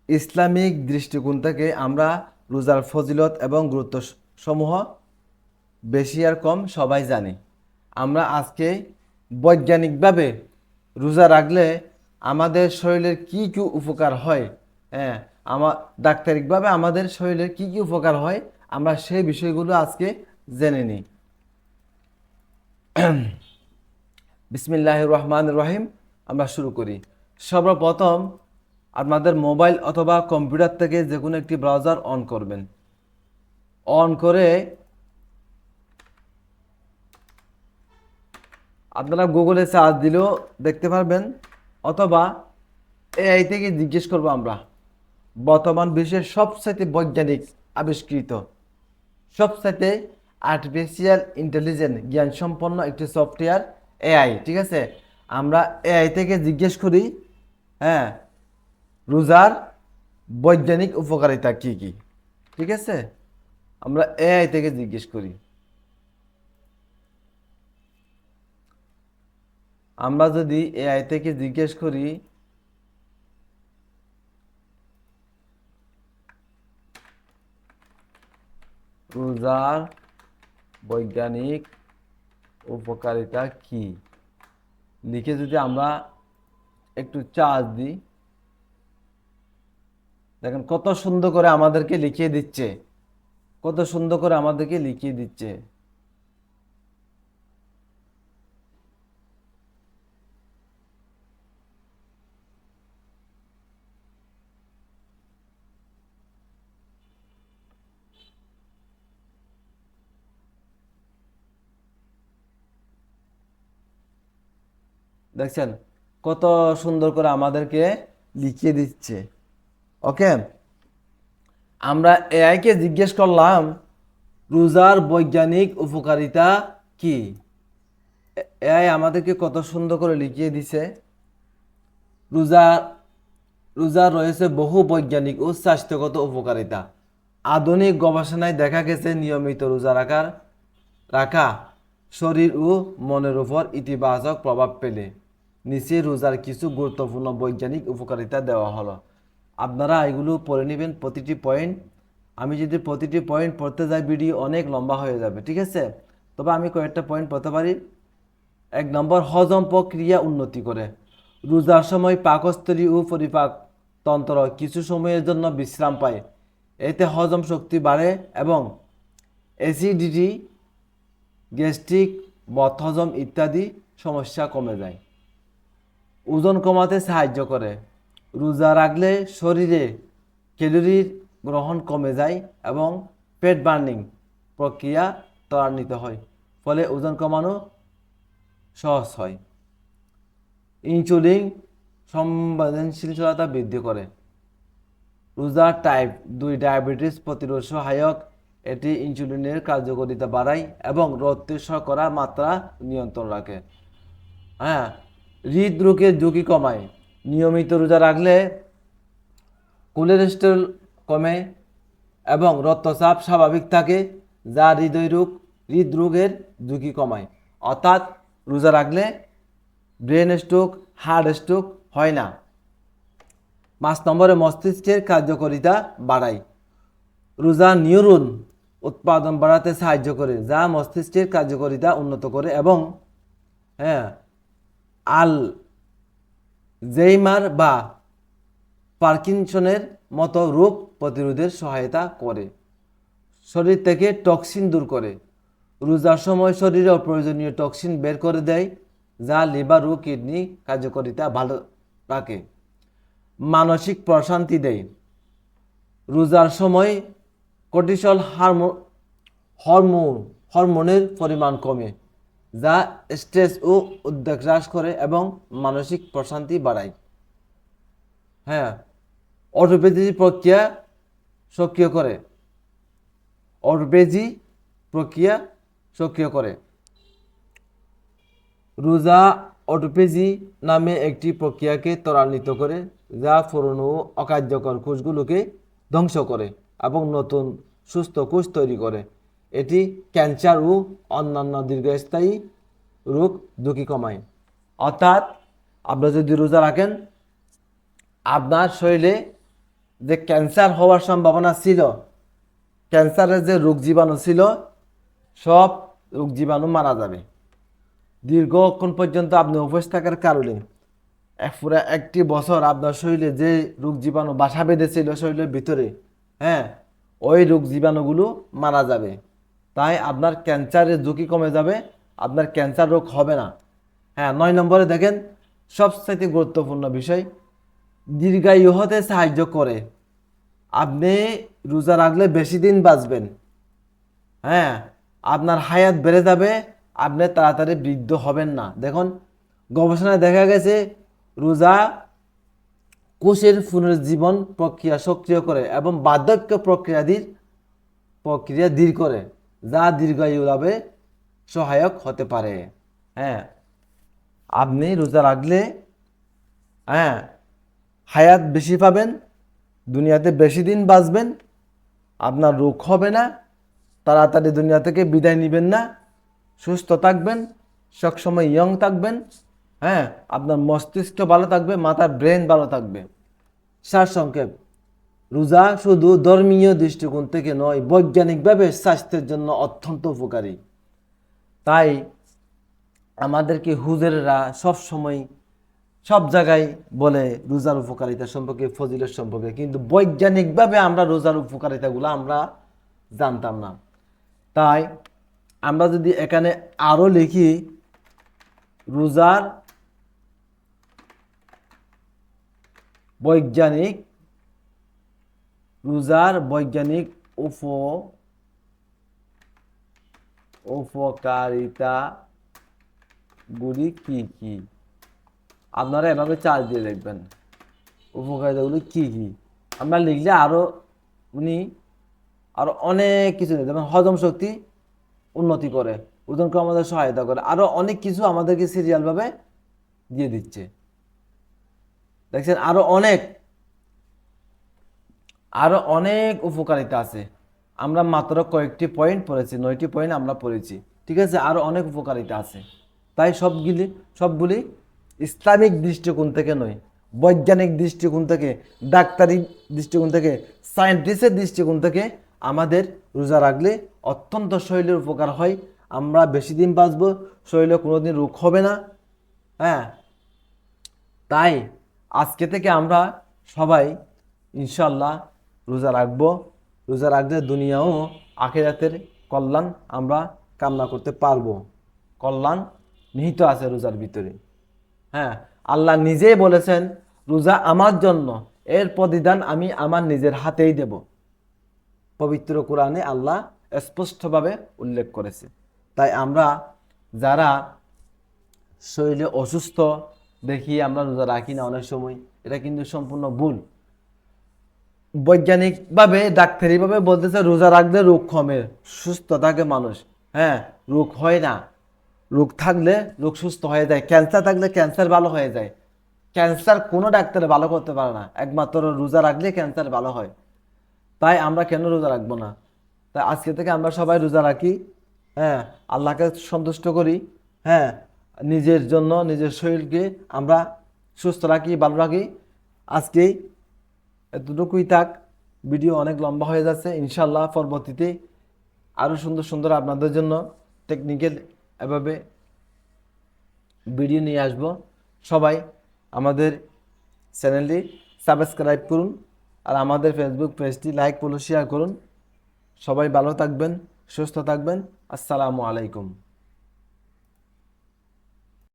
Islamic দৃষ্টিকোণ থেকে আমরা রোজার ফজিলত এবং গুরুত্ব সমূহ বেশি আর কম সবাই জানি। আমরা আজকে বৈজ্ঞানিকভাবে রোজা রাখলে আমাদের শরীরের কি কি উপকার হয়, হ্যাঁ, ডাক্তারিকভাবে আমাদের শরীরের কি কি উপকার হয়, আমরা সেই বিষয়গুলো আজকে জেনে নিই। বিসমিল্লাহির রহমানির রহিম। আমরা শুরু করি। সর্বপ্রথম আপনাদের মোবাইল অথবা কম্পিউটার থেকে যে কোনো একটি ব্রাউজার অন করবেন। অন করে আপনারা গুগলে সার্চ দিলেও দেখতে পারবেন, অথবা এআই থেকে জিজ্ঞেস করবো আমরা। বর্তমান বিশ্বের সবচাইতে বৈজ্ঞানিক আবিষ্কৃত, সবচাইতে আর্টিফিশিয়াল ইন্টেলিজেন্স জ্ঞান সম্পন্ন একটি সফটওয়্যার এআই, ঠিক আছে। আমরা এআই থেকে জিজ্ঞেস করি, হ্যাঁ, রোজার বৈজ্ঞানিক উপকারিতা কি কি, ঠিক আছে। আমরা এআই থেকে জিজ্ঞেস করি। আমরা যদি এআই থেকে জিজ্ঞেস করি, রোজার বৈজ্ঞানিক উপকারিতা কি লিখে যদি আমরা একটু চার্জ দিই, দেখেন কত সুন্দর করে আমাদেরকে লিখিয়ে দিচ্ছে, কত সুন্দর করে আমাদেরকে লিখিয়ে দিচ্ছে। দেখছেন কত সুন্দর করে আমাদেরকে লিখিয়ে দিচ্ছে। ওকে, আমরা এআইকে জিজ্ঞেস করলাম রোজার বৈজ্ঞানিক উপকারিতা কি। এআই আমাদেরকে কত সুন্দর করে লিখিয়ে দিছে। রোজা রোজার রয়েছে বহু বৈজ্ঞানিক ও স্বাস্থ্যগত উপকারিতা। আধুনিক গবেষণায় দেখা গেছে নিয়মিত রোজা রাখা শরীর ও মনের উপর ইতিবাচক প্রভাব পেলে নিচে রোজার কিছু গুরুত্বপূর্ণ বৈজ্ঞানিক উপকারিতা দেওয়া হলো। আপনারা এগুলো পড়ে নেবেন প্রতিটি পয়েন্ট। আমি যদি প্রতিটি পয়েন্ট পড়তে যাই ভিডিও অনেক লম্বা হয়ে যাবে, ঠিক আছে। তবে আমি কয়েকটা পয়েন্ট পড়তে পারি। 1 নম্বর, হজম প্রক্রিয়া উন্নতি করে। রোজার সময় পাকস্থলী ও পরিপাক তন্ত্র কিছু সময়ের জন্য বিশ্রাম পায়। এতে হজম শক্তি বাড়ে এবং অ্যাসিডিটি, গ্যাস্ট্রিক, বদহজম ইত্যাদি সমস্যা কমে যায়। ওজন কমাতে সাহায্য করে। রোজা রাখলে শরীরে ক্যালোরির গ্রহণ কমে যায় এবং পেট বার্নিং প্রক্রিয়া ত্বরান্বিত হয়, ফলে ওজন কমানো সহজ হয়। ইনসুলিন সংবেদনশীলতা বৃদ্ধি করে। রোজার টাইপ 2 ডায়াবেটিস প্রতিরোধ সহায়ক। এটি ইনসুলিনের কার্যকারিতা বাড়ায় এবং রক্তে শর্করা মাত্রা নিয়ন্ত্রণ রাখে। হ্যাঁ, হৃদরোগের ঝুঁকি কমায়। নিয়মিত রোজা রাখলে কোলেস্টেরল কমে এবং রক্তচাপ স্বাভাবিক থাকে, যা হৃদরোগের ঝুঁকি কমায়। অর্থাৎ রোজা রাখলে ব্রেন স্ট্রোক, হার্ট স্ট্রোক হয় না। 5 নম্বরে মস্তিষ্কের কার্যকারিতা বাড়ায়। রোজা নিউরন উৎপাদন বাড়াতে সাহায্য করে, যা মস্তিষ্কের কার্যকারিতা উন্নত করে এবং হ্যাঁ, আলঝেইমার বা পার্কিনসনের মতো রোগ প্রতিরোধের সহায়তা করে। শরীর থেকে টক্সিন দূর করে। রোজার সময় শরীরে অপ্রয়োজনীয় টক্সিন বের করে দেয়, যা লিভার ও কিডনি কার্যকারিতা ভালো রাখে। মানসিক প্রশান্তি দেয়। রোজার সময় কর্টিসল হরমোনের পরিমাণ কমে, যা স্ট্রেস ও উদ্বেগ হ্রাস করে এবং মানসিক প্রশান্তি বাড়ায়। হ্যাঁ, অটোপেজি প্রক্রিয়া সক্রিয় করে। অটোপেজি প্রক্রিয়া সক্রিয় করে। রোজা অটোপেজি নামে একটি প্রক্রিয়াকে ত্বরান্বিত করে, যা পুরনো ও অকার্যকর কোষগুলোকে ধ্বংস করে এবং নতুন সুস্থ কোষ তৈরি করে। এটি ক্যান্সার ও অন্যান্য দীর্ঘস্থায়ী রোগ ঝুঁকি কমায়। অর্থাৎ আপনারা যদি রোজা রাখেন, আপনার শরীরে যে ক্যান্সার হওয়ার সম্ভাবনা ছিল, ক্যান্সারের যে রোগ জীবাণু ছিল, সব রোগ জীবাণু মারা যাবে। দীর্ঘক্ষণ পর্যন্ত আপনি উপোস থাকার কারণে পুরো একটি বছর আপনার শরীরে যে রোগ জীবাণু বাসা বেঁধেছিল শরীরের ভিতরে, হ্যাঁ, ওই রোগ জীবাণুগুলো মারা যাবে। তাই আপনার ক্যান্সারের ঝুঁকি কমে যাবে, আপনার ক্যান্সার রোগ হবে না। হ্যাঁ, 9 নম্বরে দেখেন, সবচাইতে গুরুত্বপূর্ণ বিষয়, দীর্ঘায়ু হতে সাহায্য করে। আপনি রোজা রাখলে বেশি দিন বাঁচবেন। হ্যাঁ, আপনার হায়াত বেড়ে যাবে, আপনি তাড়াতাড়ি বৃদ্ধ হবেন না। দেখুন, গবেষণায় দেখা গেছে রোজা কোষের পুনরুজ্জীবন প্রক্রিয়া সক্রিয় করে এবং বার্ধক্য প্রক্রিয়া ধীর করে, যা দীর্ঘায়ু লাভে সহায়ক হতে পারে। হ্যাঁ, আপনি রোজা রাখলে, হ্যাঁ, হায়াত বেশি পাবেন, দুনিয়াতে বেশি দিন বাঁচবেন, আপনার রোগ হবে না, তাড়াতাড়ি দুনিয়া থেকে বিদায় নেবেন না, সুস্থ থাকবেন, সবসময় ইয়ং থাকবেন। হ্যাঁ, আপনার মস্তিষ্ক ভালো থাকবে, মাথার ব্রেন ভালো থাকবে। সারসংক্ষেপ, রোজা শুধু ধর্মীয় দৃষ্টিকোণ থেকে নয়, বৈজ্ঞানিকভাবে স্বাস্থ্যের জন্য অত্যন্ত উপকারী। তাই আমাদেরকে হুজুরেরা সবসময় সব জায়গায় বলে রোজার উপকারিতা সম্পর্কে, ফজিলত সম্পর্কে, কিন্তু বৈজ্ঞানিকভাবে আমরা রোজার উপকারিতাগুলো আমরা জানতাম না। তাই আমরা যদি এখানে আরও লিখি, রোজার বৈজ্ঞানিক উপকারিতাগুলি কি কি, আপনারা এভাবে চার্জ দিয়ে দেখবেন উপকারিতাগুলি কি কি। আমরা লিখলে আরও আরও অনেক কিছু, যেমন হজম শক্তি উন্নতি করে, ওজন কমাতে সহায়তা করে, আরও অনেক কিছু আমাদেরকে সিরিয়ালভাবে দিয়ে দিচ্ছে। দেখছেন, আরও অনেক উপকারিতা আছে। আমরা মাত্র কয়েকটি পয়েন্ট পড়েছি, 9টি পয়েন্ট আমরা পড়েছি, ঠিক আছে? আরও অনেক উপকারিতা আছে। তাই সবগুলি ইসলামিক দৃষ্টিকোণ থেকে নয়, বৈজ্ঞানিক দৃষ্টিকোণ থেকে, ডাক্তারি দৃষ্টিকোণ থেকে, সায়েন্টিস্টের দৃষ্টিকোণ থেকে আমাদের রোজা রাখলে অত্যন্ত শরীরের উপকার হয়। আমরা বেশি দিন বাঁচব, শরীরে কোনোদিন রোগ হবে না। হ্যাঁ, তাই আজকে থেকে আমরা সবাই ইনশাল্লাহ রোজা রাখবো। রোজা রাখলে দুনিয়া ও আখিরাতের কল্যাণ আমরা কামনা করতে পারবো। কল্যাণ নিহিত আছে রোজার ভিতরে। হ্যাঁ, আল্লাহ নিজেই বলেছেন রোজা আমার জন্য, এর প্রতিদান আমি আমার নিজের হাতেই দেব। পবিত্র কোরআনে আল্লাহ স্পষ্টভাবে উল্লেখ করেছে। তাই আমরা যারা শরীরে অসুস্থ দেখি আমরা রোজা রাখি না অনেক সময়, এটা কিন্তু সম্পূর্ণ ভুল। বৈজ্ঞানিকভাবে, ডাক্তারিভাবে বলতেছে রোজা রাখলে রোগ কমে, সুস্থ থাকে মানুষ। হ্যাঁ, রোগ হয় না, রোগ থাকলে রোগ সুস্থ হয়ে যায়। ক্যান্সার থাকলে ক্যান্সার ভালো হয়ে যায়। ক্যান্সার কোনো ডাক্তারে ভালো করতে পারে না, একমাত্র রোজা রাখলে ক্যান্সার ভালো হয়। তাই আমরা কেন রোজা রাখবো না? তাই আজকে থেকে আমরা সবাই রোজা রাখি। হ্যাঁ, আল্লাহকে সন্তুষ্ট করি। হ্যাঁ, নিজের জন্য, নিজের শরীরকে আমরা সুস্থ রাখি, ভালো রাখি। আজকেই এতটুকুই থাক, ভিডিও অনেক লম্বা হয়ে যাচ্ছে। ইনশাল্লাহ পরবর্তীতে আরও সুন্দর সুন্দর আপনাদের জন্য টেকনিক্যাল এভাবে ভিডিও নিয়ে আসব। সবাই আমাদের চ্যানেলটি সাবস্ক্রাইব করুন, আর আমাদের ফেসবুক পেজটি লাইক, ফলো, শেয়ার করুন। সবাই ভালো থাকবেন, সুস্থ থাকবেন। আসসালামু আলাইকুম।